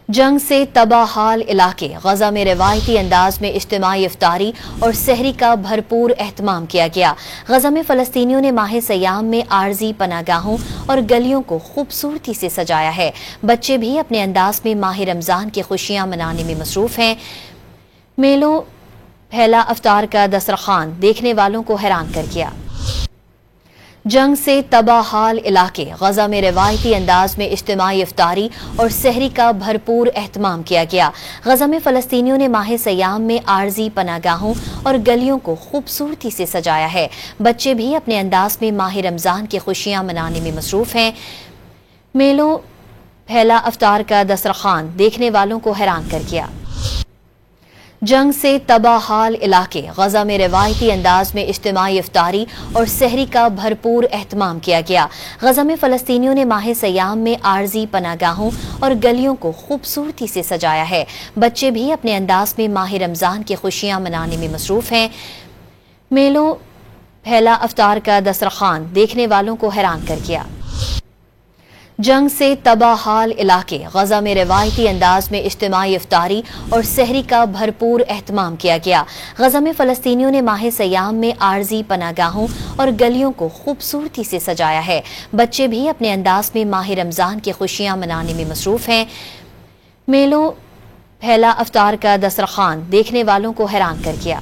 جنگ سے تباہ حال علاقے غزہ میں روایتی انداز میں اجتماعی افطاری اور سحری کا بھرپور اہتمام کیا گیا۔ غزہ میں فلسطینیوں نے ماہ سیام میں عارضی پناہ گاہوں اور گلیوں کو خوبصورتی سے سجایا ہے۔ بچے بھی اپنے انداز میں ماہ رمضان کی خوشیاں منانے میں مصروف ہیں۔ میلوں پھیلا افطار کا دسترخوان دیکھنے والوں کو حیران کر گیا۔ جنگ سے تباہ حال علاقے غزہ میں روایتی انداز میں اجتماعی افطاری اور سحری کا بھرپور اہتمام کیا گیا۔ غزہ میں فلسطینیوں نے ماہ سیام میں عارضی پناہ گاہوں اور گلیوں کو خوبصورتی سے سجایا ہے۔ بچے بھی اپنے انداز میں ماہ رمضان کی خوشیاں منانے میں مصروف ہیں۔ میلوں پھیلا افطار کا دسترخوان دیکھنے والوں کو حیران کر گیا۔ جنگ سے تباہ حال علاقے غزہ میں روایتی انداز میں اجتماعی افطاری اور سحری کا بھرپور اہتمام کیا گیا۔ غزہ میں فلسطینیوں نے ماہ سیام میں عارضی پناہ گاہوں اور گلیوں کو خوبصورتی سے سجایا ہے۔ بچے بھی اپنے انداز میں ماہ رمضان کی خوشیاں منانے میں مصروف ہیں۔ میلوں پھیلا افطار کا دسترخوان دیکھنے والوں کو حیران کر گیا۔ جنگ سے تباہ حال علاقے غزہ میں روایتی انداز میں اجتماعی افطاری اور سحری کا بھرپور اہتمام کیا گیا۔ غزہ میں فلسطینیوں نے ماہ سیام میں عارضی پناہ گاہوں اور گلیوں کو خوبصورتی سے سجایا ہے۔ بچے بھی اپنے انداز میں ماہ رمضان کی خوشیاں منانے میں مصروف ہیں۔ میلوں پھیلا افطار کا دسترخوان دیکھنے والوں کو حیران کر گیا۔